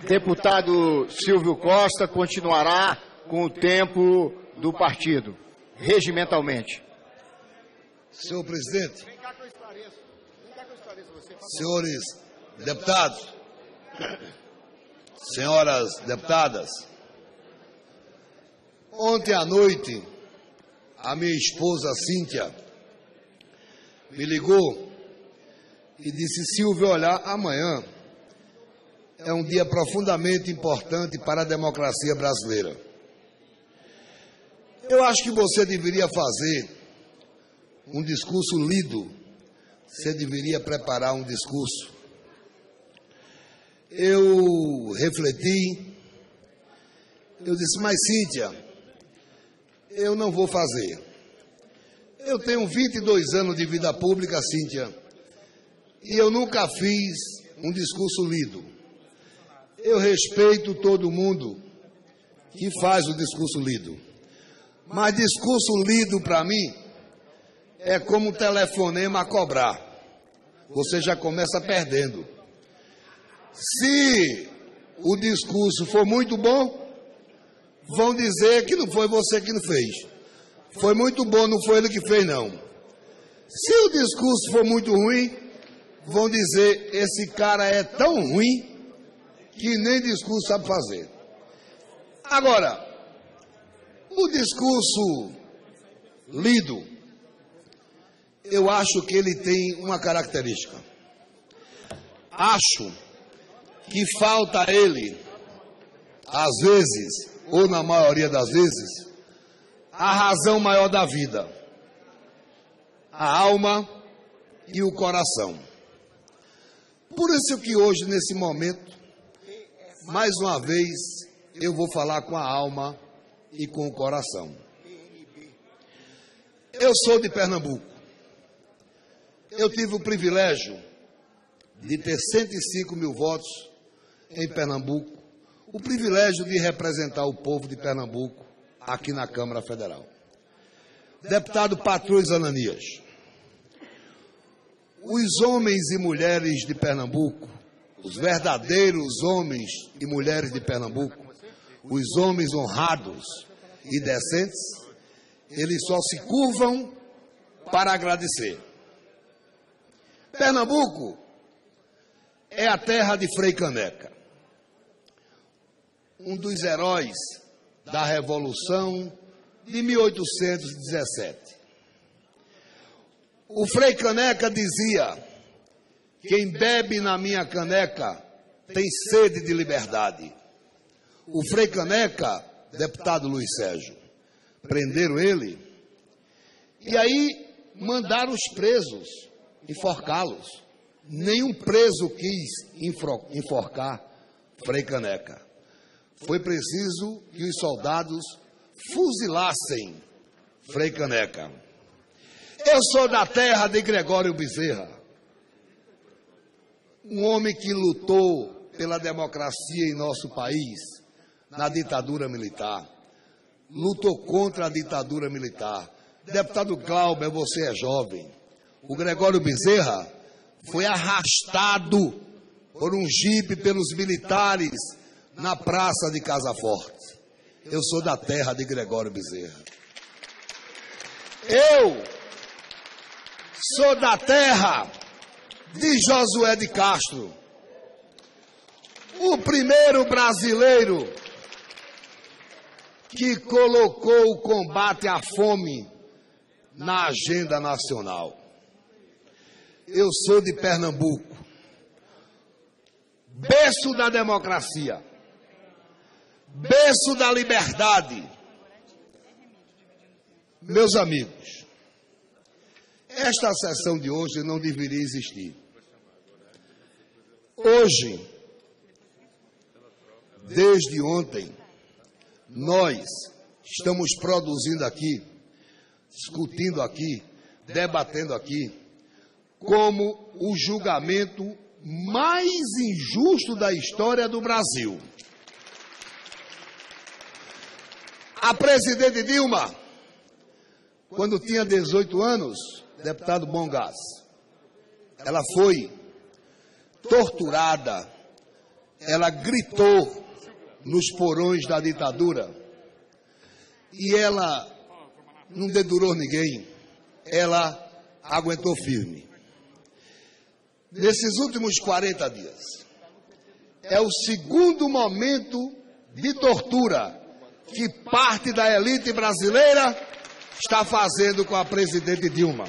Deputado Silvio Costa continuará com o tempo do partido, regimentalmente. Senhor presidente, senhores deputados, senhoras deputadas, ontem à noite, a minha esposa Cíntia me ligou e disse: Silvio, olha, amanhã é um dia profundamente importante para a democracia brasileira. Eu acho que você deveria fazer um discurso lido, você deveria preparar um discurso. Eu refleti, eu disse: mas Cíntia, eu não vou fazer. Eu tenho 22 anos de vida pública, Cíntia, e eu nunca fiz um discurso lido. Eu respeito todo mundo que faz o discurso lido, mas discurso lido para mim é como um telefonema a cobrar. Você já começa perdendo. Se o discurso for muito bom, vão dizer que não foi você que não fez. Foi muito bom, não foi ele que fez, não. Se o discurso for muito ruim, vão dizer: esse cara é tão ruim que nem discurso sabe fazer. Agora, o discurso lido, eu acho que ele tem uma característica. Acho que falta a ele, às vezes, ou na maioria das vezes, a razão maior da vida, a alma e o coração. Por isso que hoje, nesse momento, mais uma vez, eu vou falar com a alma e com o coração. Eu sou de Pernambuco. Eu tive o privilégio de ter 105 mil votos em Pernambuco, o privilégio de representar o povo de Pernambuco aqui na Câmara Federal. Deputado Patrões Ananias, os homens e mulheres de Pernambuco, os verdadeiros homens e mulheres de Pernambuco, os homens honrados e decentes, eles só se curvam para agradecer. Pernambuco é a terra de Frei Caneca, um dos heróis da Revolução de 1817. O Frei Caneca dizia: quem bebe na minha caneca tem sede de liberdade. O Frei Caneca, deputado Luiz Sérgio, prenderam ele e aí mandaram os presos enforcá-los. Nenhum preso quis enforcar Frei Caneca. Foi preciso que os soldados fuzilassem Frei Caneca. Eu sou da terra de Gregório Bezerra, um homem que lutou pela democracia em nosso país, na ditadura militar, lutou contra a ditadura militar. Deputado Glauber, você é jovem. O Gregório Bezerra foi arrastado por um jipe pelos militares na praça de Casa Forte. Eu sou da terra de Gregório Bezerra. Eu sou da terra de Josué de Castro, o primeiro brasileiro que colocou o combate à fome na agenda nacional. Eu sou de Pernambuco, berço da democracia, berço da liberdade. Meus amigos, esta sessão de hoje não deveria existir. Hoje, desde ontem, nós estamos produzindo aqui, discutindo aqui, debatendo aqui, como o julgamento mais injusto da história do Brasil. A presidente Dilma, quando tinha 18 anos, deputado Bom Gás, ela foi torturada, ela gritou nos porões da ditadura e ela não dedurou ninguém, ela aguentou firme. Nesses últimos 40 dias, é o segundo momento de tortura que parte da elite brasileira está fazendo com a presidente Dilma.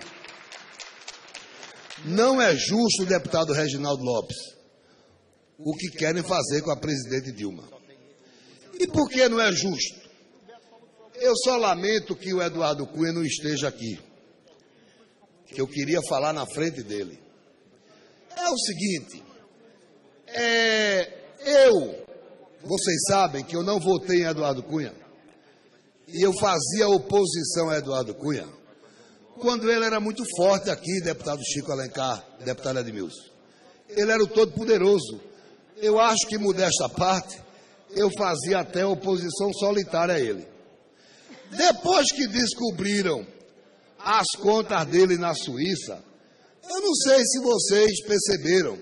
Não é justo, deputado Reginaldo Lopes, o que querem fazer com a presidente Dilma. E por que não é justo? Eu só lamento que o Eduardo Cunha não esteja aqui, que eu queria falar na frente dele. É o seguinte, vocês sabem que eu não votei em Eduardo Cunha, e eu fazia oposição a Eduardo Cunha, quando ele era muito forte aqui, deputado Chico Alencar, deputado Edmilson. Ele era o todo-poderoso. Eu acho que, modesta parte, eu fazia até oposição solitária a ele. Depois que descobriram as contas dele na Suíça, eu não sei se vocês perceberam,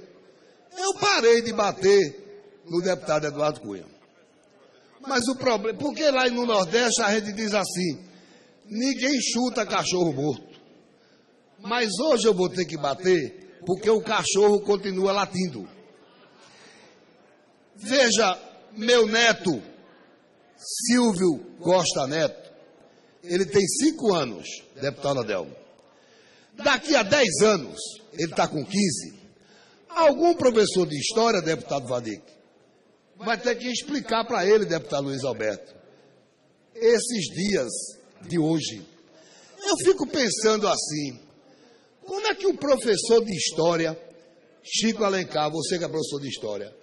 eu parei de bater no deputado Eduardo Cunha. Mas o problema, porque lá no Nordeste a gente diz assim, ninguém chuta cachorro morto. Mas hoje eu vou ter que bater, porque o cachorro continua latindo. Veja, meu neto, Silvio Costa Neto, ele tem 5 anos, deputado Adelmo. Daqui a 10 anos, ele está com 15. Algum professor de história, deputado Vadic, vai ter que explicar para ele, deputado Luiz Alberto, esses dias de hoje. Eu fico pensando assim, como é que um professor de história, Chico Alencar, você que é professor de história,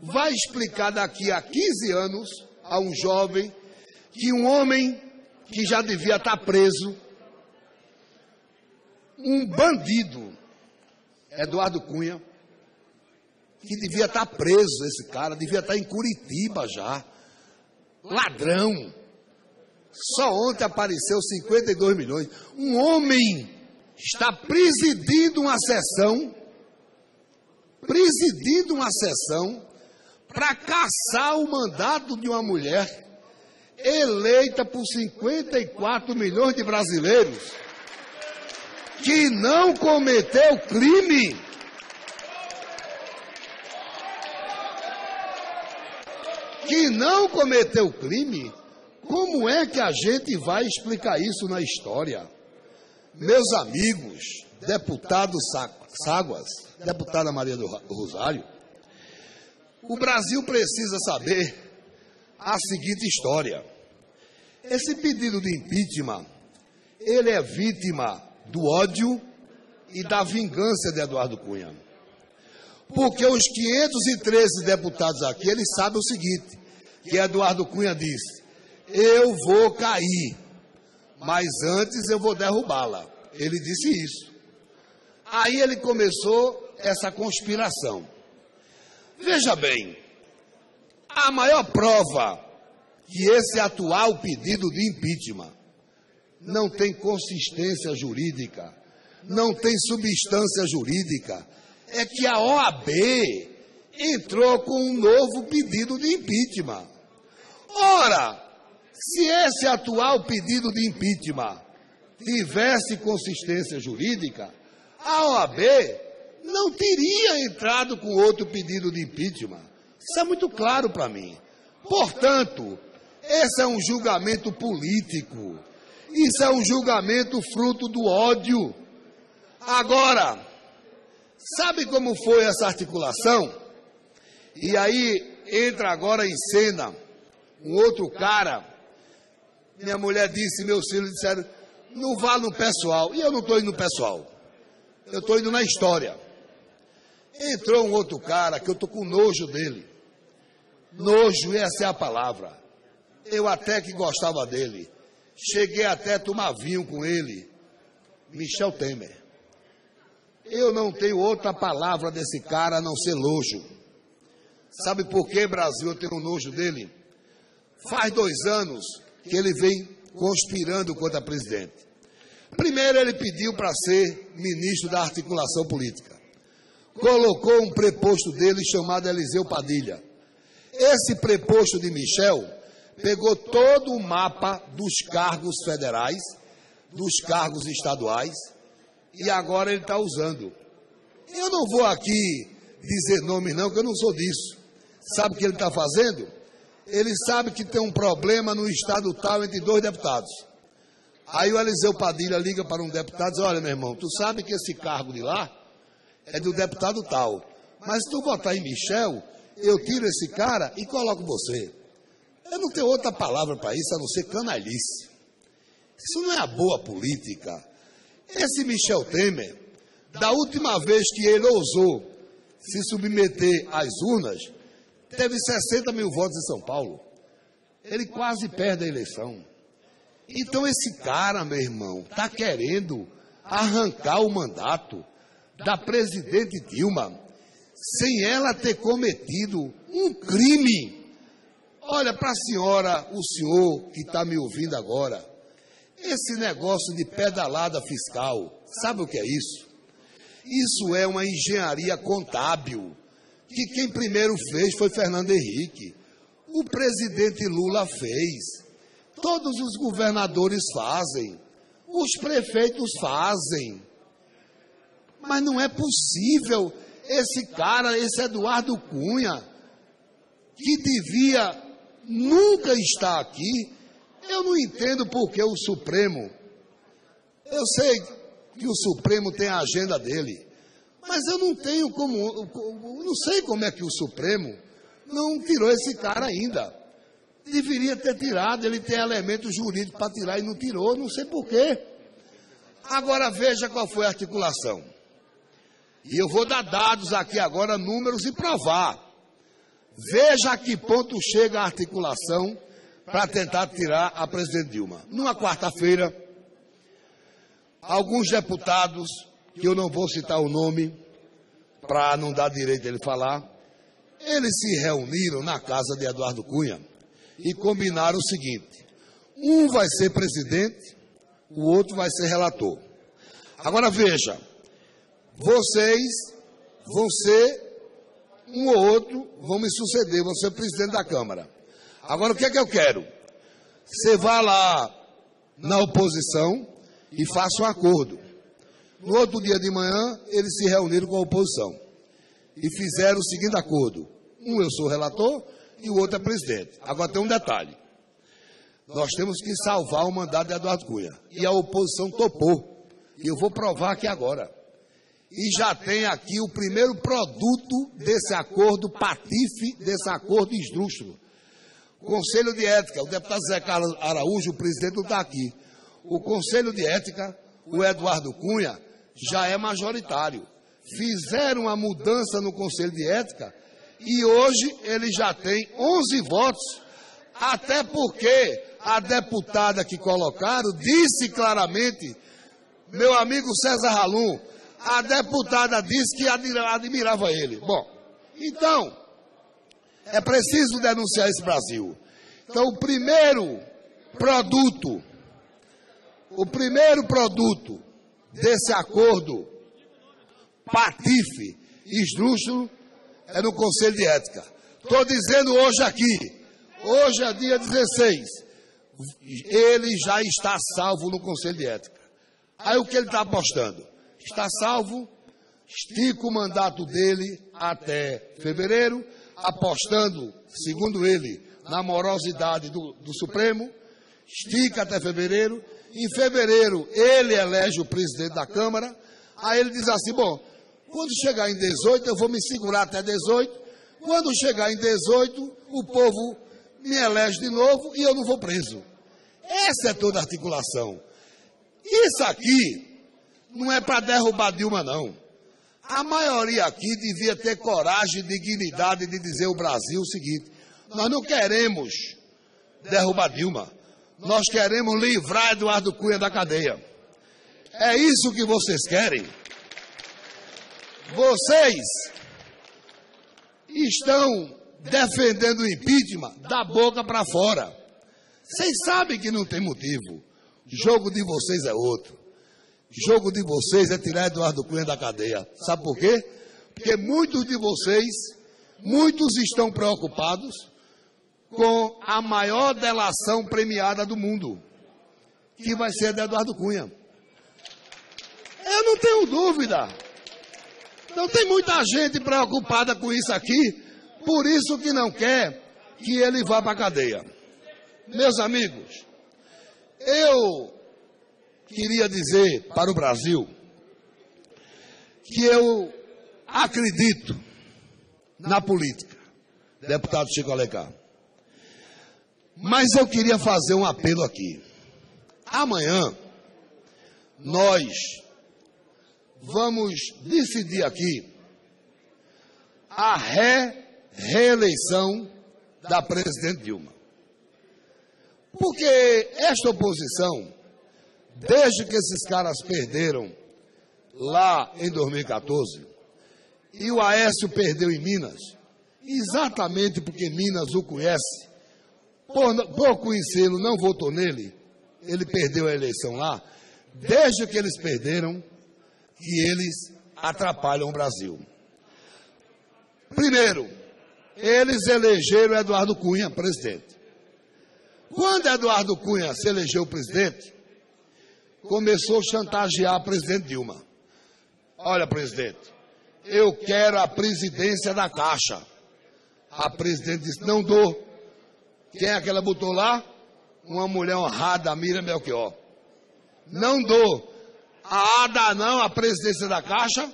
vai explicar daqui a 15 anos a um jovem que um homem que já devia estar preso, um bandido, Eduardo Cunha, que devia estar preso, esse cara, devia estar em Curitiba já, ladrão, só ontem apareceu 52 milhões, um homem está presidindo uma sessão para caçar o mandato de uma mulher eleita por 54 milhões de brasileiros que não cometeu crime. Como é que a gente vai explicar isso na história? Meus amigos, deputado Ságuas, deputada Maria do Rosário, o Brasil precisa saber a seguinte história. Esse pedido de impeachment, ele é vítima do ódio e da vingança de Eduardo Cunha. Porque os 513 deputados aqui, eles sabem o seguinte, que Eduardo Cunha disse, eu vou cair, mas antes eu vou derrubá-la. Ele disse isso. Aí ele começou essa conspiração. Veja bem, a maior prova que esse atual pedido de impeachment não tem consistência jurídica, não tem substância jurídica, é que a OAB entrou com um novo pedido de impeachment. Ora, se esse atual pedido de impeachment tivesse consistência jurídica, a OAB não teria entrado com outro pedido de impeachment. Isso é muito claro para mim. Portanto, esse é um julgamento político. Isso é um julgamento fruto do ódio. Agora, sabe como foi essa articulação? E aí entra agora em cena um outro cara. Minha mulher disse, meus filhos disseram, não vá no pessoal. E eu não estou indo no pessoal. Eu estou indo na história. Entrou um outro cara que eu estou com nojo dele. Nojo, essa é a palavra. Eu até que gostava dele. Cheguei até a tomar vinho com ele. Michel Temer. Eu não tenho outra palavra desse cara a não ser nojo. Sabe por que, Brasil, eu tenho nojo dele? Faz 2 anos que ele vem conspirando contra a presidente. Primeiro ele pediu para ser ministro da articulação política. Colocou um preposto dele chamado Eliseu Padilha. Esse preposto de Michel pegou todo o mapa dos cargos federais, dos cargos estaduais, e agora ele está usando. Eu não vou aqui dizer nomes não, que eu não sou disso. Sabe o que ele está fazendo? Ele sabe que tem um problema no estado tal entre 2 deputados. Aí o Eliseu Padilha liga para um deputado e diz, olha, meu irmão, tu sabe que esse cargo de lá é do deputado tal. Mas se tu votar em Michel, eu tiro esse cara e coloco você. Eu não tenho outra palavra para isso, a não ser canalice. Isso não é a boa política. Esse Michel Temer, da última vez que ele ousou se submeter às urnas, teve 60 mil votos em São Paulo. Ele quase perde a eleição. Então esse cara, meu irmão, está querendo arrancar o mandato da presidente Dilma sem ela ter cometido um crime. Olha, para a senhora, o senhor que está me ouvindo agora, esse negócio de pedalada fiscal, sabe o que é isso? Isso é uma engenharia contábil, que quem primeiro fez foi Fernando Henrique. O presidente Lula fez. Todos os governadores fazem. Os prefeitos fazem. Mas não é possível esse cara, esse Eduardo Cunha, que devia nunca estar aqui. Eu não entendo por que o Supremo. Eu sei que o Supremo tem a agenda dele, mas eu não tenho como, não sei como é que o Supremo não tirou esse cara ainda. Deveria ter tirado, ele tem elementos jurídicos para tirar e não tirou, não sei por quê. Agora veja qual foi a articulação. E eu vou dar dados aqui agora, números e provar. Veja a que ponto chega a articulação para tentar tirar a presidente Dilma. Numa quarta-feira, alguns deputados, que eu não vou citar o nome, para não dar direito a ele falar, eles se reuniram na casa de Eduardo Cunha e combinaram o seguinte: um vai ser presidente, o outro vai ser relator. Agora veja, vocês vão ser, um ou outro, vão me suceder, vão ser presidente da Câmara. Agora o que é que eu quero? Você vá lá na oposição e faça um acordo. No outro dia de manhã, eles se reuniram com a oposição e fizeram o seguinte acordo: um eu sou relator e o outro é presidente. Agora tem um detalhe: nós temos que salvar o mandato de Eduardo Cunha. E a oposição topou. E eu vou provar aqui agora. E já tem aqui o primeiro produto desse acordo patife, desse acordo esdrúxulo. O Conselho de Ética, o deputado Zé Carlos Araújo, o presidente, não está aqui. O Conselho de Ética, o Eduardo Cunha, já é majoritário. Fizeram uma mudança no Conselho de Ética e hoje ele já tem 11 votos, até porque a deputada que colocaram disse claramente, meu amigo César Halum, a deputada disse que admirava ele. Bom, então, é preciso denunciar esse Brasil. Então, o primeiro produto desse acordo patife, esdrúxulo, é no Conselho de Ética. Estou dizendo hoje aqui, hoje é dia 16, ele já está salvo no Conselho de Ética. Aí o que ele está apostando? Está salvo, estica o mandato dele até fevereiro, apostando, segundo ele, na morosidade do Supremo, estica até fevereiro. Em fevereiro, ele elege o presidente da Câmara. Aí ele diz assim, bom, quando chegar em 18, eu vou me segurar até 18. Quando chegar em 18, o povo me elege de novo e eu não vou preso. Essa é toda a articulação. Isso aqui não é para derrubar Dilma, não. A maioria aqui devia ter coragem e dignidade de dizer ao Brasil o seguinte: nós não queremos derrubar Dilma, nós queremos livrar Eduardo Cunha da cadeia. É isso que vocês querem? Vocês estão defendendo o impeachment da boca para fora. Vocês sabem que não tem motivo. O jogo de vocês é outro. O jogo de vocês é tirar Eduardo Cunha da cadeia. Sabe por quê? Porque muitos de vocês Muitos estão preocupados com a maior delação premiada do mundo, que vai ser a de Eduardo Cunha. Eu não tenho dúvida. Então tem muita gente preocupada com isso aqui, por isso que não quer que ele vá para a cadeia. Meus amigos, eu queria dizer para o Brasil que eu acredito na política, deputado Chico Alencar. Mas eu queria fazer um apelo aqui. Amanhã, nós vamos decidir aqui a reeleição da presidente Dilma. Porque esta oposição, desde que esses caras perderam lá em 2014, e o Aécio perdeu em Minas, exatamente porque Minas o conhece, por conhecê-lo, não votou nele, ele perdeu a eleição lá, desde que eles perderam, que eles atrapalham o Brasil. Primeiro, eles elegeram Eduardo Cunha presidente. Quando Eduardo Cunha se elegeu presidente, começou a chantagear a presidente Dilma. Olha, presidente, eu quero a presidência da Caixa. A presidente disse, não dou. Quem é que ela botou lá? Uma mulher honrada, Miriam Belchior. Não dou. Dá não, a presidência da Caixa,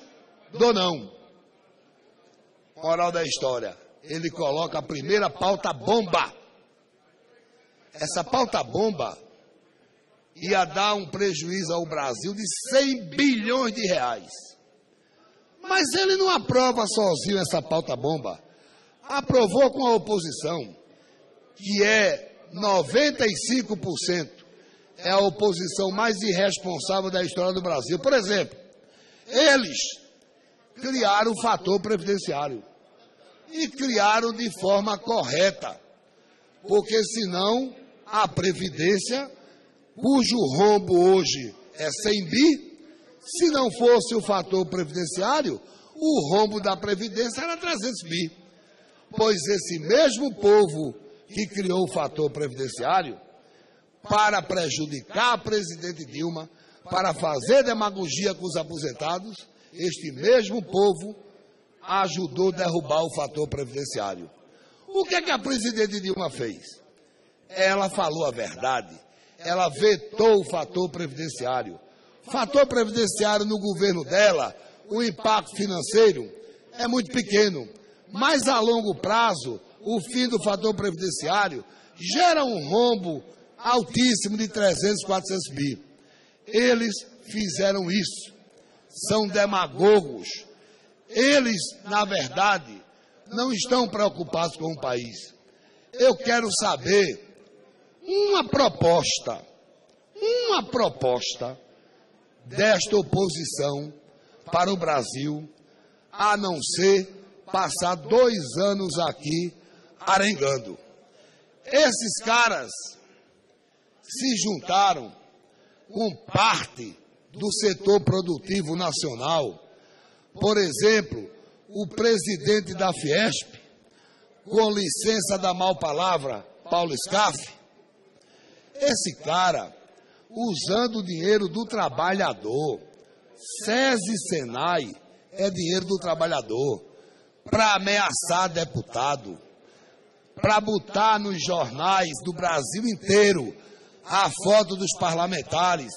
dou não. Moral da história, ele coloca a primeira pauta bomba. Essa pauta bomba ia dar um prejuízo ao Brasil de 100 bilhões de reais. Mas ele não aprova sozinho essa pauta bomba. Aprovou com a oposição, que é 95%, é a oposição mais irresponsável da história do Brasil. Por exemplo, eles criaram o fator previdenciário. E criaram de forma correta. Porque senão a Previdência, cujo rombo hoje é 100 bi, se não fosse o fator previdenciário, o rombo da Previdência era 300 bi. Pois esse mesmo povo que criou o fator previdenciário, para prejudicar a presidente Dilma, para fazer demagogia com os aposentados, este mesmo povo ajudou a derrubar o fator previdenciário. O que é que a presidente Dilma fez? Ela falou a verdade. Ela vetou o fator previdenciário. Fator previdenciário no governo dela, o impacto financeiro é muito pequeno. Mas a longo prazo, o fim do fator previdenciário gera um rombo altíssimo de 300, 400 bi. Eles fizeram isso. São demagogos. Eles, na verdade, não estão preocupados com o país. Eu quero saber uma proposta desta oposição para o Brasil, a não ser passar 2 anos aqui arengando. Esses caras se juntaram com parte do setor produtivo nacional. Por exemplo, o presidente da Fiesp, com licença da mal palavra, Paulo Scaff, esse cara, usando o dinheiro do trabalhador, SESI e Senai é dinheiro do trabalhador, para ameaçar deputado, para botar nos jornais do Brasil inteiro a foto dos parlamentares.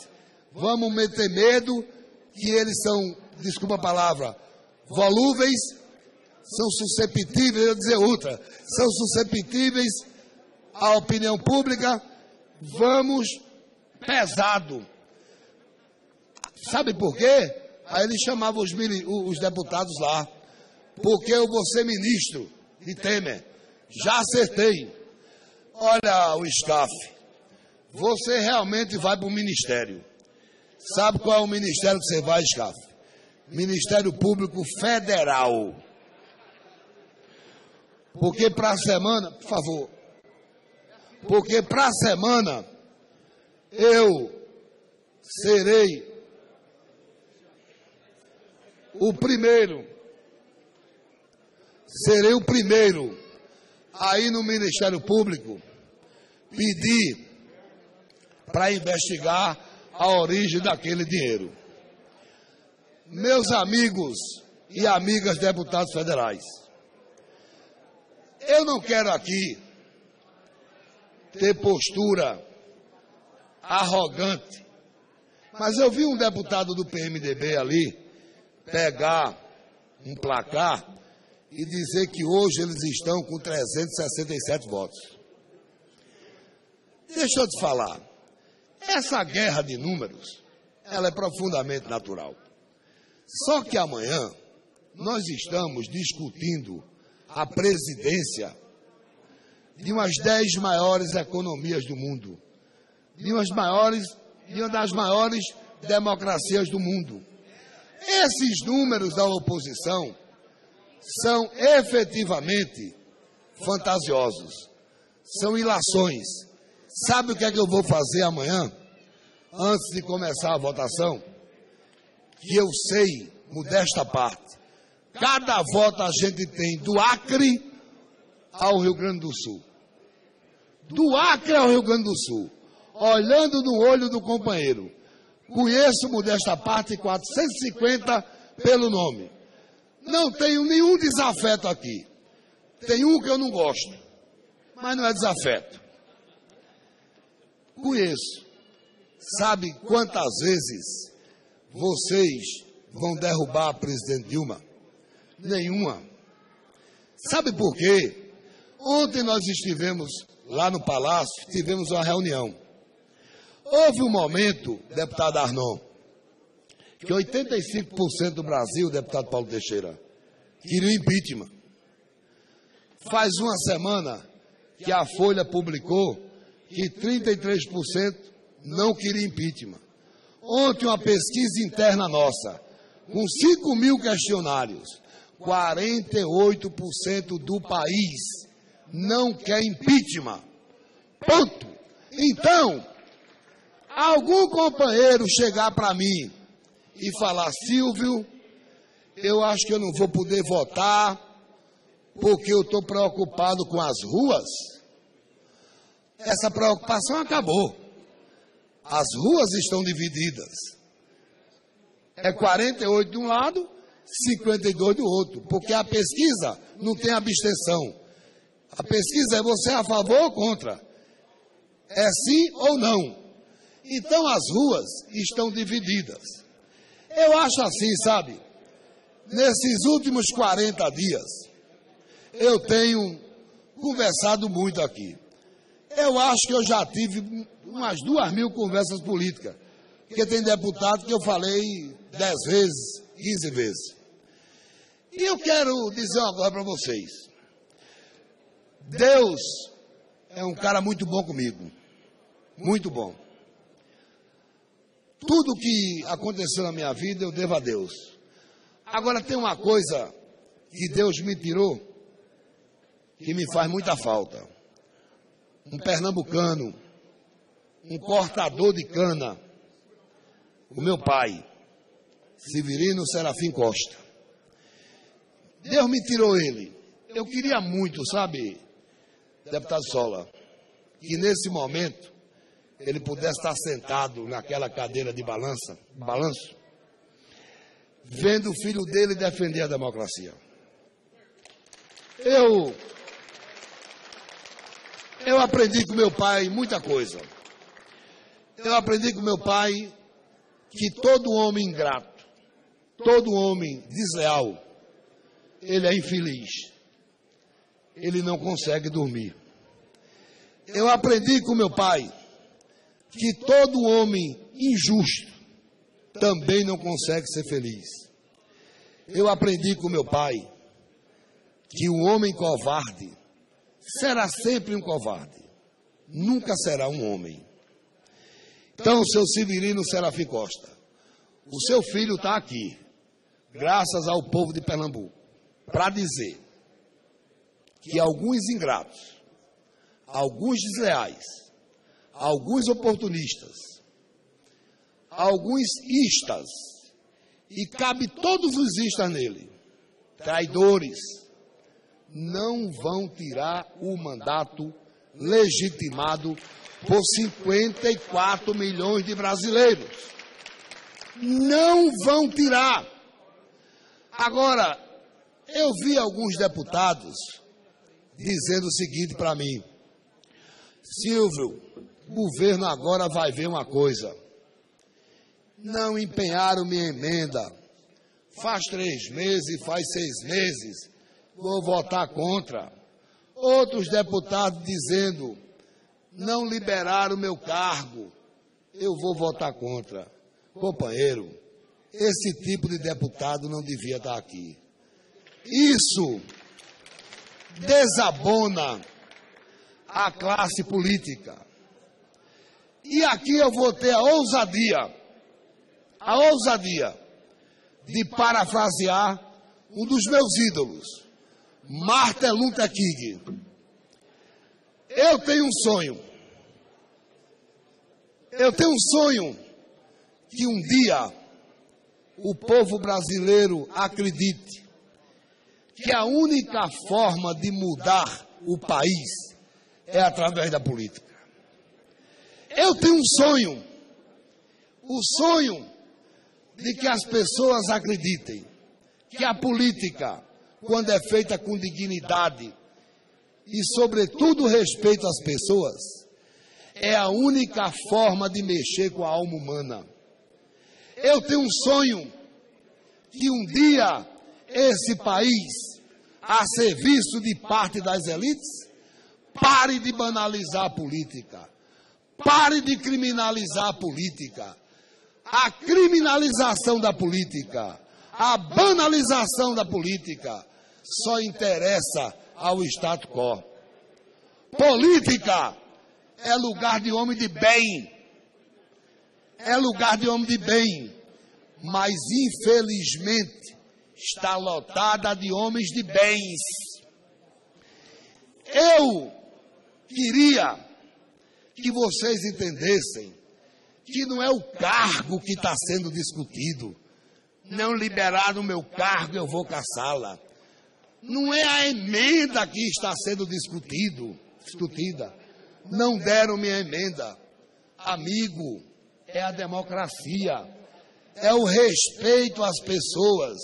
Vamos meter medo que eles são, desculpa a palavra, volúveis, são susceptíveis, eu ia dizer outra, são susceptíveis à opinião pública. Vamos pesado. Sabe por quê? Aí ele chamava os deputados lá. Porque eu vou ser ministro de Temer. Já acertei. Olha, o Scaff, você realmente vai para o ministério. Sabe qual é o ministério que você vai, Scaff? Ministério Público Federal. Porque para a semana, por favor, porque para a semana eu serei o primeiro serei o primeiro a ir no Ministério Público pedir para investigar a origem daquele dinheiro. Meus amigos e amigas deputados federais, eu não quero aqui ter postura arrogante, mas eu vi um deputado do PMDB ali pegar um placar e dizer que hoje eles estão com 367 votos. Deixa eu te falar, essa guerra de números, ela é profundamente natural. Só que amanhã nós estamos discutindo a presidência de umas 10 maiores economias do mundo, de uma das maiores democracias do mundo. Esses números da oposição são efetivamente fantasiosos, são ilações. Sabe o que é que eu vou fazer amanhã, antes de começar a votação? Que eu sei, modesta parte, cada voto a gente tem do Acre ao Rio Grande do Sul. Do Acre ao Rio Grande do Sul. Olhando no olho do companheiro. Conheço, modesta parte, 450 pelo nome. Não tenho nenhum desafeto aqui. Tem um que eu não gosto, mas não é desafeto. Conheço. Sabe quantas vezes vocês vão derrubar a presidente Dilma? Nenhuma. Sabe por quê? Ontem nós estivemos lá no Palácio, tivemos uma reunião. Houve um momento, deputado Arnon, que 85% do Brasil, deputado Paulo Teixeira, queria o impeachment. Faz uma semana que a Folha publicou que 33% não queria impeachment. Ontem uma pesquisa interna nossa, com 5 mil questionários, 48% do país não quer impeachment. Ponto. Então, algum companheiro chegar para mim e falar, Silvio, eu acho que eu não vou poder votar porque eu estou preocupado com as ruas. Essa preocupação acabou. As ruas estão divididas. É 48 de um lado, 52 do outro, porque a pesquisa não tem abstenção. A pesquisa é você a favor ou contra. É sim ou não. Então as ruas estão divididas. Eu acho assim, sabe? Nesses últimos 40 dias, eu tenho conversado muito aqui. Eu acho que eu já tive umas 2.000 conversas políticas. Porque tem deputado que eu falei 10 vezes, 15 vezes. E eu quero dizer uma coisa para vocês. Deus é um cara muito bom comigo. Muito bom. Tudo que aconteceu na minha vida eu devo a Deus. Agora tem uma coisa que Deus me tirou que me faz muita falta. Um pernambucano, um cortador de cana, o meu pai, Severino Serafim Costa. Deus me tirou ele. Eu queria muito, sabe, deputado Sola, que nesse momento ele pudesse estar sentado naquela cadeira de balanço, vendo o filho dele defender a democracia. Eu aprendi com meu pai muita coisa. Eu aprendi com meu pai que todo homem ingrato, todo homem desleal, ele é infeliz. Ele não consegue dormir. Eu aprendi com meu pai que todo homem injusto também não consegue ser feliz. Eu aprendi com meu pai que o homem covarde será sempre um covarde, nunca será um homem. Então, seu Severino Serafim Costa, o seu filho está aqui, graças ao povo de Pernambuco, para dizer que alguns ingratos, alguns desleais, alguns oportunistas, alguns istas, e cabe todos os istas nele, traidores, não vão tirar o mandato legitimado por 54 milhões de brasileiros. Não vão tirar. Agora, eu vi alguns deputados dizendo o seguinte para mim: Silvio, o governo agora vai ver uma coisa. Não empenharam minha emenda. Faz 3 meses, faz 6 meses. Vou votar contra. Outros deputados dizendo: não liberaram meu cargo. Eu vou votar contra. Companheiro, esse tipo de deputado não devia estar aqui. Isso desabona a classe política. E aqui eu vou ter a ousadia de parafrasear um dos meus ídolos, Martin Luther King. Eu tenho um sonho que um dia o povo brasileiro acredite que a única forma de mudar o país é através da política. Eu tenho um sonho, o sonho de que as pessoas acreditem que a política, quando é feita com dignidade e, sobretudo, respeito às pessoas, é a única forma de mexer com a alma humana. Eu tenho um sonho que um dia esse país, a serviço de parte das elites, pare de banalizar a política, pare de criminalizar a política. A criminalização da política, a banalização da política, só interessa ao status quo. Política é lugar de homem de bem. É lugar de homem de bem. Mas, infelizmente, está lotada de homens de bens. Eu queria que vocês entendessem que não é o cargo que está sendo discutido. Não liberaram o meu cargo, eu vou caçá-la. Não é a emenda que está sendo discutida. Não deram minha emenda. Amigo, é a democracia. É o respeito às pessoas.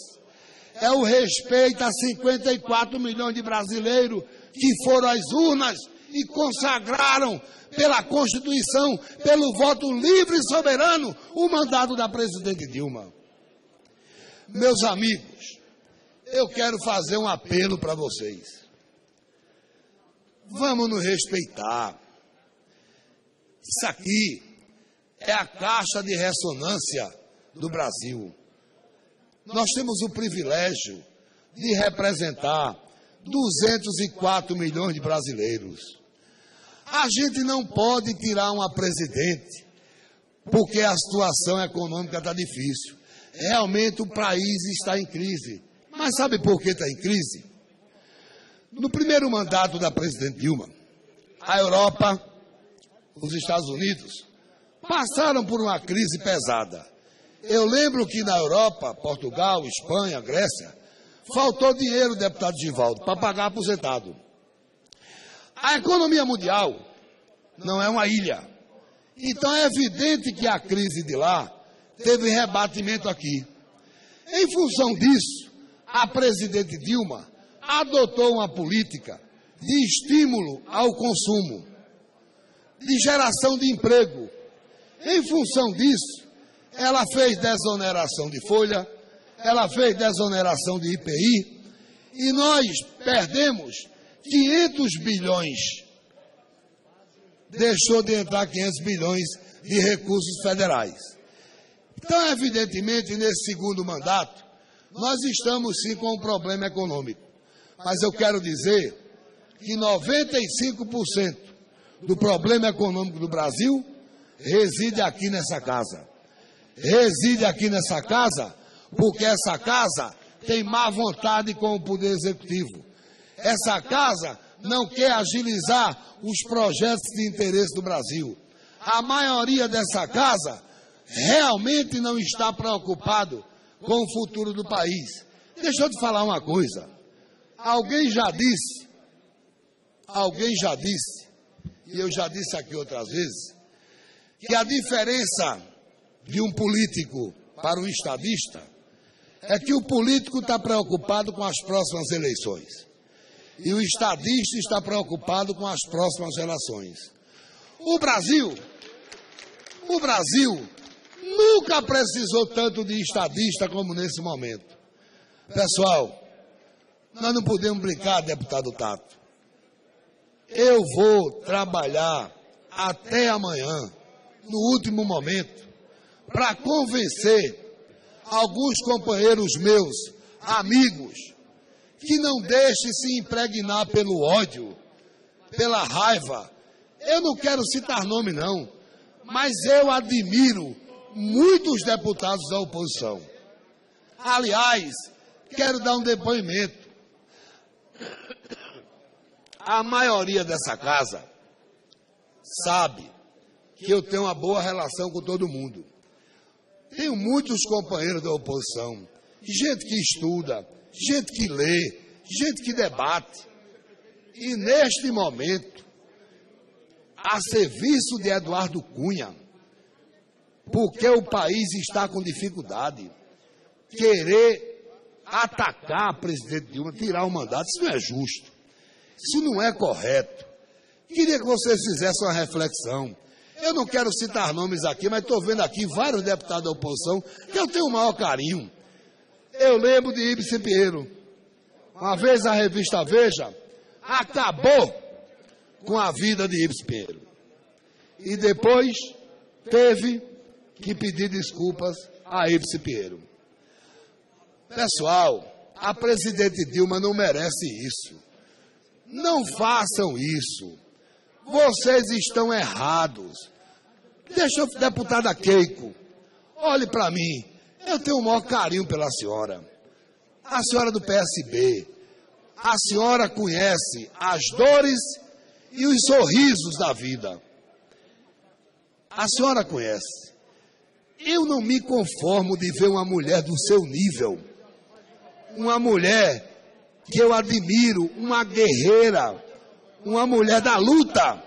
É o respeito a 54 milhões de brasileiros que foram às urnas e consagraram pela Constituição, pelo voto livre e soberano, o mandato da presidente Dilma. Meus amigos, eu quero fazer um apelo para vocês. Vamos nos respeitar. Isso aqui é a caixa de ressonância do Brasil. Nós temos o privilégio de representar 204 milhões de brasileiros. A gente não pode tirar uma presidente porque a situação econômica está difícil. Realmente o país está em crise. Mas sabe por que está em crise? No primeiro mandato da presidente Dilma, a Europa, os Estados Unidos, passaram por uma crise pesada. Eu lembro que na Europa, Portugal, Espanha, Grécia, faltou dinheiro, deputado Givaldo, para pagar aposentado. A economia mundial não é uma ilha. Então é evidente que a crise de lá teve rebatimento aqui. Em função disso, a presidente Dilma adotou uma política de estímulo ao consumo, de geração de emprego. Em função disso, ela fez desoneração de folha, ela fez desoneração de IPI, e nós perdemos 500 bilhões. Deixou de entrar 500 bilhões de recursos federais. Então, evidentemente, nesse segundo mandato, nós estamos sim com um problema econômico. Mas eu quero dizer que 95% do problema econômico do Brasil reside aqui nessa casa. Reside aqui nessa casa porque essa casa tem má vontade com o Poder Executivo. Essa casa não quer agilizar os projetos de interesse do Brasil. A maioria dessa casa realmente não está preocupado com o futuro do país. Deixa eu te falar uma coisa. Alguém já disse, e eu já disse aqui outras vezes, que a diferença de um político para um estadista é que o político está preocupado com as próximas eleições e o estadista está preocupado com as próximas gerações. O Brasil nunca precisou tanto de estadista como nesse momento. Pessoal, nós não podemos brincar, deputado Tato. Eu vou trabalhar até amanhã, no último momento, para convencer alguns companheiros meus, amigos, que não deixem se impregnar pelo ódio, pela raiva. Eu não quero citar nome não, mas eu admiro muitos deputados da oposição. Aliás, quero dar um depoimento. A maioria dessa casa sabe que eu tenho uma boa relação com todo mundo. Tenho muitos companheiros da oposição, gente que estuda, gente que lê, gente que debate. E neste momento, a serviço de Eduardo Cunha, porque o país está com dificuldade, querer atacar a presidente Dilma, tirar o mandato, isso não é justo. Isso não é correto. Queria que vocês fizessem uma reflexão. Eu não quero citar nomes aqui, mas estou vendo aqui vários deputados da oposição que eu tenho o maior carinho. Eu lembro de Ibsen Pinheiro. Uma vez a revista Veja acabou com a vida de Ibsen Pinheiro. E depois teve que pedir desculpas a Ibsen Pinheiro. Pessoal, a presidente Dilma não merece isso. Não façam isso. Vocês estão errados. Deixa a deputada Keiko. Olhe para mim. Eu tenho o maior carinho pela senhora. A senhora do PSB. A senhora conhece as dores e os sorrisos da vida. A senhora conhece. Eu não me conformo de ver uma mulher do seu nível. Uma mulher que eu admiro, uma guerreira, uma mulher da luta,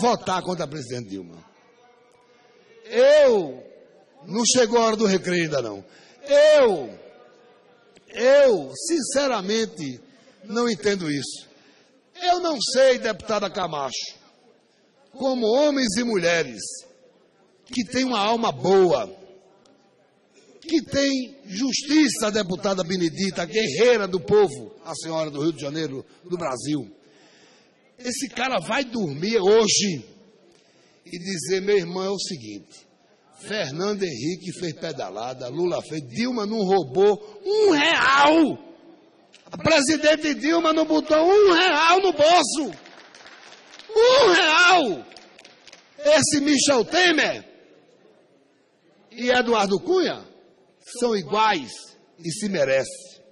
votar contra a presidente Dilma. Não chegou a hora do recreio ainda não. Eu, sinceramente, não entendo isso. Eu não sei, deputada Camacho, como homens e mulheres que têm uma alma boa, que tem justiça, a deputada Benedita, guerreira do povo, a senhora do Rio de Janeiro, do Brasil. Esse cara vai dormir hoje e dizer, meu irmão, é o seguinte, Fernando Henrique fez pedalada, Lula fez, Dilma não roubou R$1. A presidente Dilma não botou R$1 no bolso. R$1. Esse Michel Temer e Eduardo Cunha são iguais e se merecem.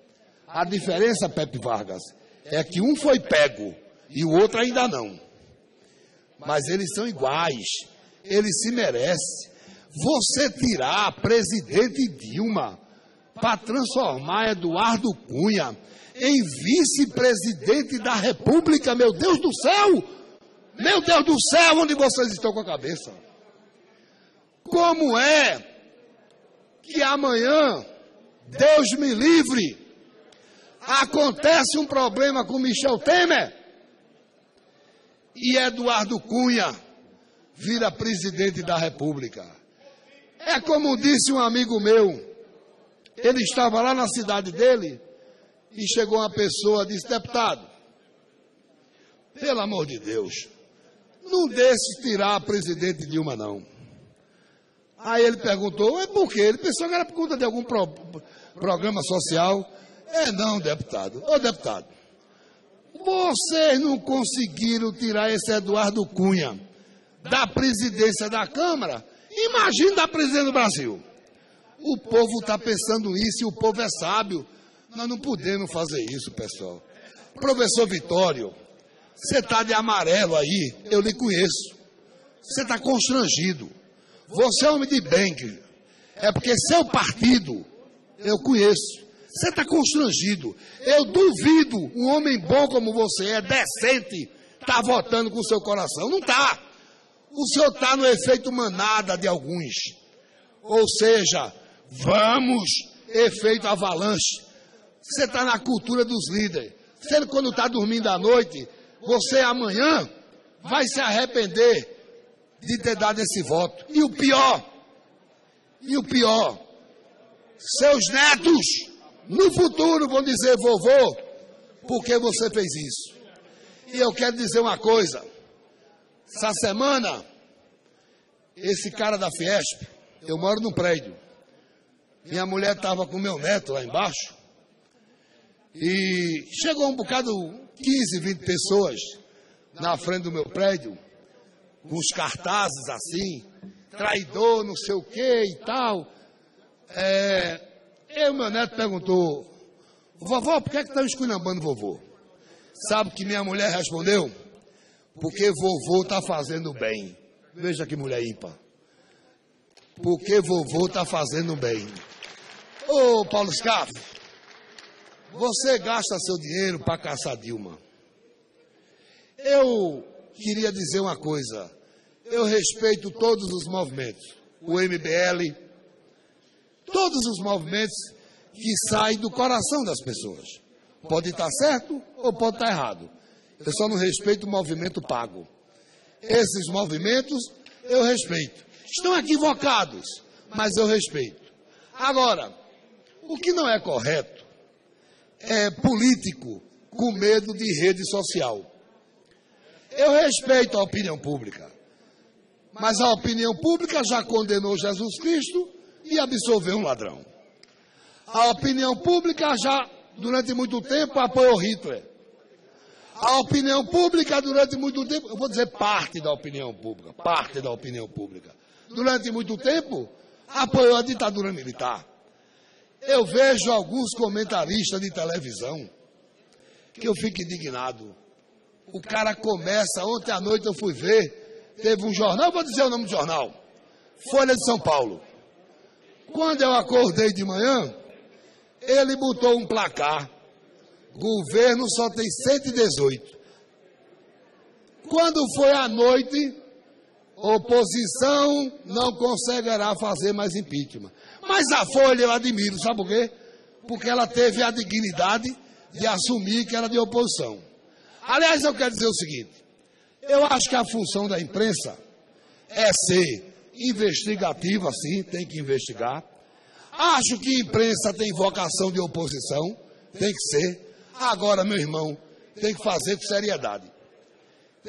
A diferença, Pepe Vargas, é que um foi pego e o outro ainda não. Mas eles são iguais, eles se merecem. Você tirar a presidente Dilma para transformar Eduardo Cunha em vice-presidente da República, meu Deus do céu! Meu Deus do céu, onde vocês estão com a cabeça? Como é que amanhã, Deus me livre, acontece um problema com Michel Temer e Eduardo Cunha vira presidente da República? É como disse um amigo meu, ele estava lá na cidade dele e chegou uma pessoa e disse, deputado, pelo amor de Deus, não deixe tirar a presidente Dilma não. Aí ele perguntou, por quê? Ele pensou que era por conta de algum programa social. Não, deputado. Ô, deputado, vocês não conseguiram tirar esse Eduardo Cunha da presidência da Câmara? Imagina da presidência do Brasil. O povo está pensando isso e o povo é sábio. Nós não podemos fazer isso, pessoal. Professor Vitório, você está de amarelo aí, eu lhe conheço. Você está constrangido. Você é homem de bem, é porque seu partido, eu conheço, Você está constrangido. Eu duvido um homem bom como você é, decente, está votando com o seu coração. Não está. O senhor está no efeito manada de alguns. Ou seja, vamos, efeito avalanche. Você está na cultura dos líderes. Você, quando está dormindo à noite, você amanhã vai se arrepender de ter dado esse voto. E o pior, seus netos, no futuro, vão dizer, vovô, por que você fez isso? E eu quero dizer uma coisa. Essa semana, esse cara da Fiesp, eu moro num prédio. Minha mulher estava com meu neto lá embaixo. E chegou um bocado, 15, 20 pessoas na frente do meu prédio, com os cartazes assim, traidor, não sei o que e tal. Meu neto perguntou, vovó, por que estão esculhambando vovô? Sabe que minha mulher respondeu? Porque vovô está fazendo bem. Veja que mulher ímpar. Porque vovô está fazendo bem. Ô, Paulo Scaff, você gasta seu dinheiro para caçar Dilma. Eu queria dizer uma coisa. Eu respeito todos os movimentos. O MBL, todos os movimentos que saem do coração das pessoas. Pode estar certo ou pode estar errado. Eu só não respeito o movimento pago. Esses movimentos eu respeito. Estão equivocados, mas eu respeito. Agora, o que não é correto é político com medo de rede social. Eu respeito a opinião pública, mas a opinião pública já condenou Jesus Cristo e absolveu um ladrão. A opinião pública já, durante muito tempo, apoiou Hitler. A opinião pública, durante muito tempo, eu vou dizer parte da opinião pública, durante muito tempo, apoiou a ditadura militar. Eu vejo alguns comentaristas de televisão que eu fico indignado. O cara começa, ontem à noite eu fui ver, teve um jornal, eu vou dizer o nome do jornal, Folha de São Paulo. Quando eu acordei de manhã, ele botou um placar, governo só tem 118. Quando foi à noite, oposição não conseguirá fazer mais impeachment. Mas a Folha eu admiro, sabe por quê? Porque ela teve a dignidade de assumir que era de oposição. Aliás, eu quero dizer o seguinte, eu acho que a função da imprensa é ser investigativa, sim, tem que investigar. Acho que a imprensa tem vocação de oposição, tem que ser. Agora, meu irmão, tem que fazer com seriedade.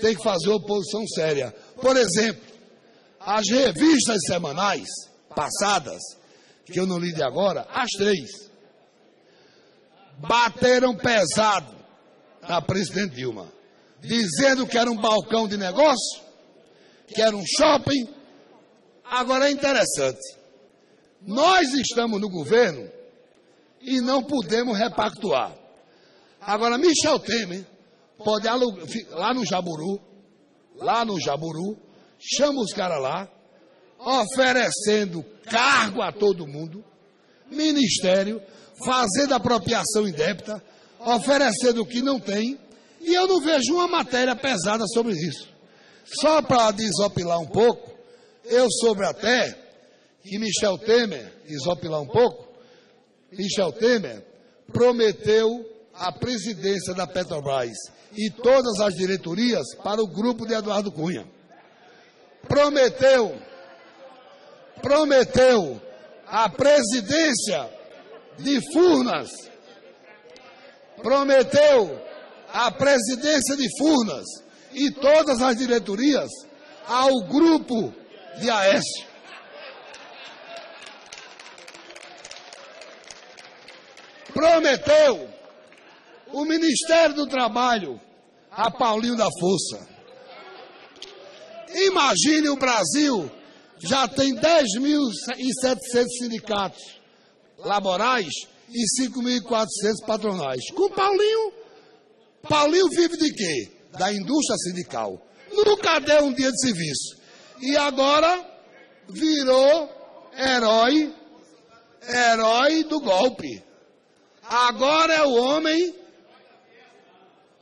Tem que fazer oposição séria. Por exemplo, as revistas semanais passadas, que eu não li de agora, as 3, bateram pesado na presidente Dilma, dizendo que era um balcão de negócio, que era um shopping. Agora é interessante, nós estamos no governo e não podemos repactuar. Agora Michel Temer pode alugar, lá no Jaburu, chama os caras lá, oferecendo cargo a todo mundo, ministério, fazendo apropriação indébita, oferecendo o que não tem, e eu não vejo uma matéria pesada sobre isso. Só para desopilar um pouco, eu soube até que Michel Temer, desopilar um pouco, Michel Temer prometeu a presidência da Petrobras e todas as diretorias para o grupo de Eduardo Cunha. Prometeu a presidência de Furnas. Prometeu a presidência de Furnas e todas as diretorias ao grupo de Aécio. Prometeu o Ministério do Trabalho a Paulinho da Força. Imagine, o Brasil já tem 10.700 sindicatos laborais e 5.400 patronais. Com Paulinho vive de quê? Da indústria sindical. Nunca deu um dia de serviço. E agora virou herói do golpe. Agora é o homem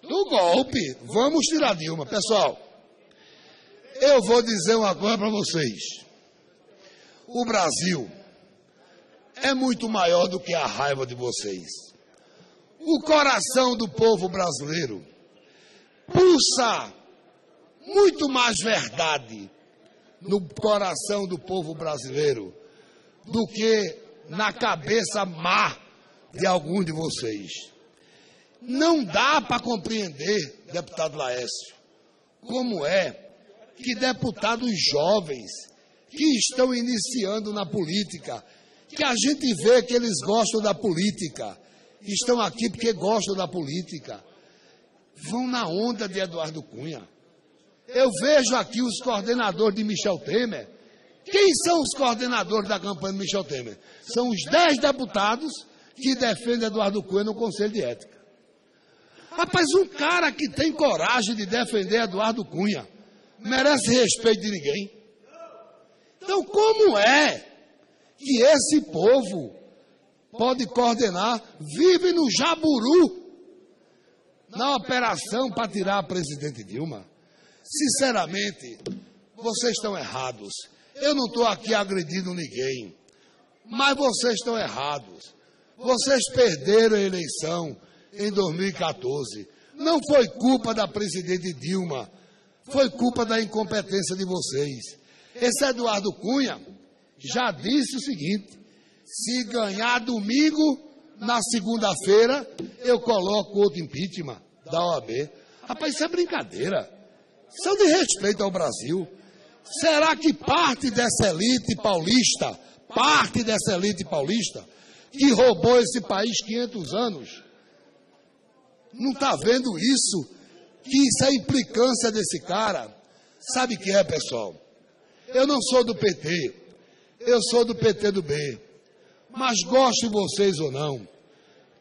do golpe. Vamos tirar Dilma. Pessoal, eu vou dizer uma coisa para vocês. O Brasil é muito maior do que a raiva de vocês. O coração do povo brasileiro pulsa muito mais verdade no coração do povo brasileiro do que na cabeça má de algum de vocês. Não dá para compreender, deputado Laércio, como é que deputados jovens que estão iniciando na política, que a gente vê que eles gostam da política, estão aqui porque gostam da política, vão na onda de Eduardo Cunha. Eu vejo aqui os coordenadores de Michel Temer. Quem são os coordenadores da campanha de Michel Temer? São os 10 deputados que defendem Eduardo Cunha no Conselho de Ética. Rapaz, um cara que tem coragem de defender Eduardo Cunha merece respeito de ninguém. Então, como é que esse povo pode coordenar, vive no Jaburu, na operação para tirar a presidente Dilma? Sinceramente, vocês estão errados. Eu não estou aqui agredindo ninguém, mas vocês estão errados. Vocês perderam a eleição em 2014. Não foi culpa da presidente Dilma, foi culpa da incompetência de vocês. Esse Eduardo Cunha já disse o seguinte: se ganhar domingo, na segunda-feira, eu coloco outro impeachment da OAB. Rapaz, isso é brincadeira. Isso é de respeito ao Brasil. Será que parte dessa elite paulista, que roubou esse país 500 anos, não está vendo isso? Que isso é implicância desse cara? Sabe o que é, pessoal? Eu não sou do PT, eu sou do PT do B. Mas gostem vocês ou não,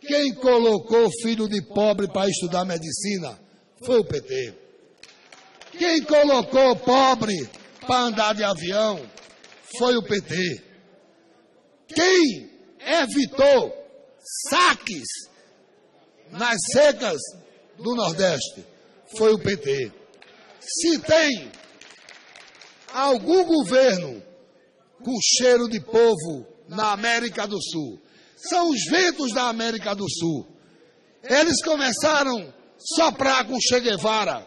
quem colocou filho de pobre para estudar medicina foi o PT. Quem colocou pobre para andar de avião foi o PT. Quem evitou saques nas secas do Nordeste foi o PT. Se tem algum governo com cheiro de povo na América do Sul, são os ventos da América do Sul. Eles começaram a soprar com Che Guevara,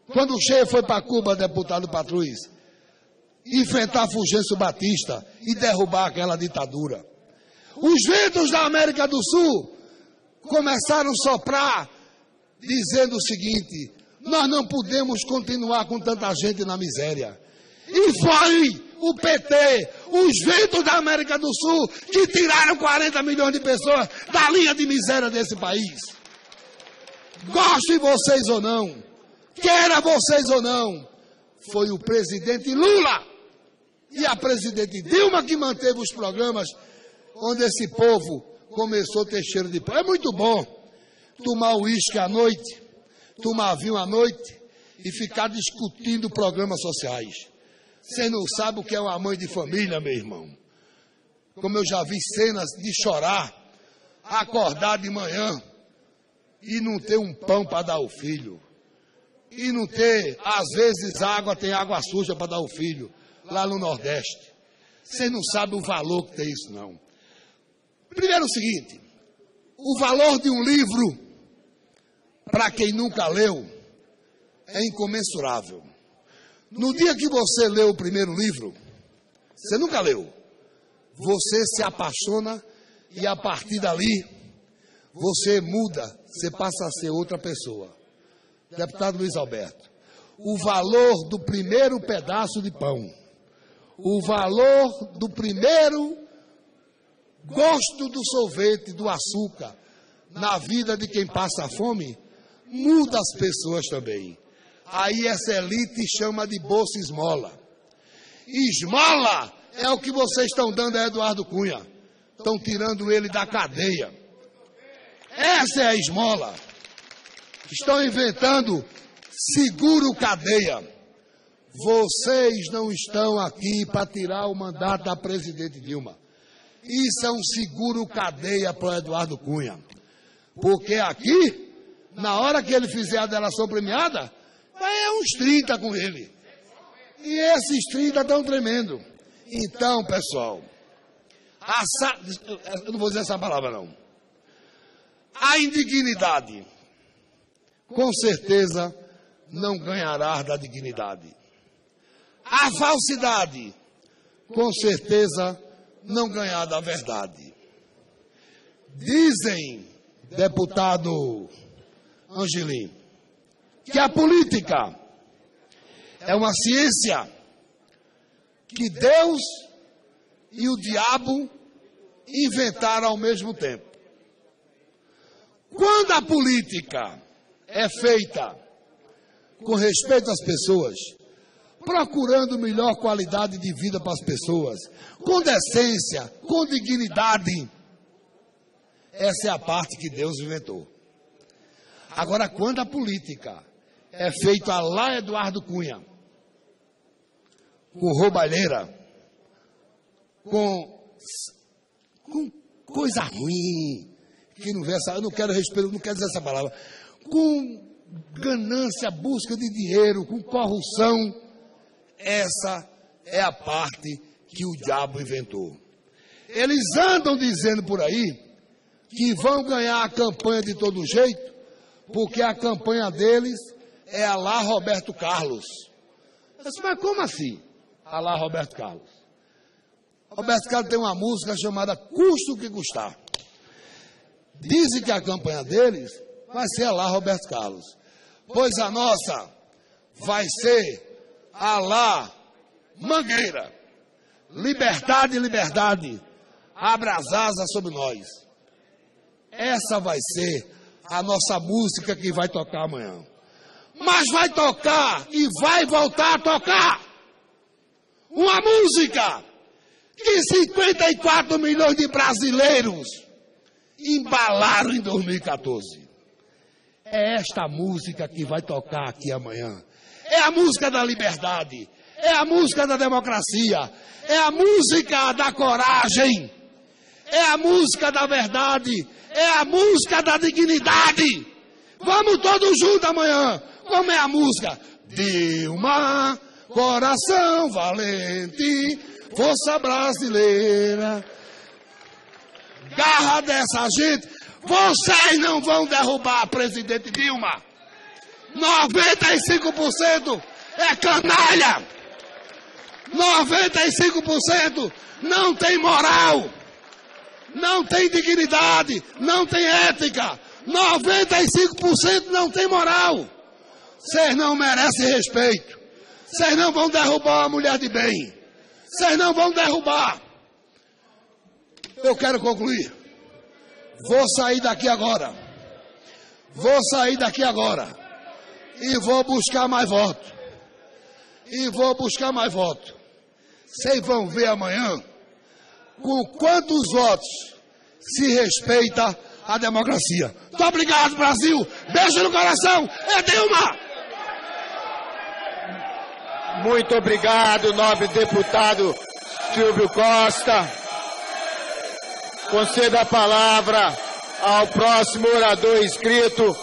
quando o Che foi para Cuba, deputado Patrus, enfrentar Fulgêncio Batista e derrubar aquela ditadura. Os ventos da América do Sul começaram a soprar, dizendo o seguinte: nós não podemos continuar com tanta gente na miséria. E foi o PT, os ventos da América do Sul, que tiraram 40 milhões de pessoas da linha de miséria desse país. Gostem vocês ou não, queira vocês ou não, foi o presidente Lula e a presidente Dilma que manteve os programas onde esse povo começou a ter cheiro de pão. É muito bom tomar uísque à noite, tomar vinho à noite e ficar discutindo programas sociais. Você não sabe o que é uma mãe de família, meu irmão. Como eu já vi cenas de chorar, acordar de manhã e não ter um pão para dar ao filho. E não ter, às vezes, água, tem água suja para dar ao filho, lá no Nordeste. Você não sabe o valor que tem isso, não. Primeiro o seguinte: o valor de um livro, para quem nunca leu, é incomensurável. No dia que você leu o primeiro livro, você nunca leu, você se apaixona e a partir dali, você muda, você passa a ser outra pessoa. Deputado Luiz Alberto, o valor do primeiro pedaço de pão, o valor do primeiro gosto do sorvete, do açúcar, na vida de quem passa fome, muda as pessoas também. Aí essa elite chama de bolsa esmola. Esmola é o que vocês estão dando a Eduardo Cunha. Estão tirando ele da cadeia. Essa é a esmola. Estão inventando seguro cadeia. Vocês não estão aqui para tirar o mandato da presidente Dilma. Isso é um seguro cadeia para o Eduardo Cunha. Porque aqui, na hora que ele fizer a delação premiada, vai uns 30 com ele. E esses 30 estão tremendo. Então, pessoal, eu não vou dizer essa palavra não. A indignidade, com certeza, não ganhará da dignidade. A falsidade, com certeza, não ganhará da verdade. Dizem, deputado Angelim, que a política é uma ciência que Deus e o diabo inventaram ao mesmo tempo. Quando a política é feita com respeito às pessoas, procurando melhor qualidade de vida para as pessoas, com decência, com dignidade, essa é a parte que Deus inventou. Agora, quando a política é feita a lá Eduardo Cunha, com roubalheira, com coisa ruim, que não vê essa, eu não quero respeito, não quero dizer essa palavra, com ganância, busca de dinheiro, com corrupção, essa é a parte que o diabo inventou. Eles andam dizendo por aí que vão ganhar a campanha de todo jeito, porque a campanha deles é a lá Roberto Carlos. Eu disse, mas como assim? A lá Roberto Carlos. Roberto Carlos tem uma música chamada Custe o que Custar. Dizem que a campanha deles vai ser a lá Roberto Carlos. Pois a nossa vai ser a lá Mangueira. Liberdade, liberdade. Abra as asas sobre nós. Essa vai ser a nossa música que vai tocar amanhã. Mas vai tocar e vai voltar a tocar uma música que 54 milhões de brasileiros embalaram em 2014. É esta música que vai tocar aqui amanhã. É a música da liberdade. É a música da democracia. É a música da coragem. É a música da verdade. É a música da dignidade. Vamos todos juntos amanhã. Como é a música? Dilma, coração valente, força brasileira. Garra dessa gente. Vocês não vão derrubar a presidente Dilma. 95% é canalha. 95% não tem moral. Não tem dignidade. Não tem ética. 95% não tem moral. Vocês não merecem respeito. Vocês não vão derrubar uma mulher de bem. Vocês não vão derrubar. Eu quero concluir. Vou sair daqui agora. Vou sair daqui agora. E vou buscar mais voto. E vou buscar mais voto. Vocês vão ver amanhã com quantos votos se respeita a democracia. Muito obrigado, Brasil. Beijo no coração. É Dilma. Muito obrigado, nobre deputado Silvio Costa. Concedo a palavra ao próximo orador inscrito,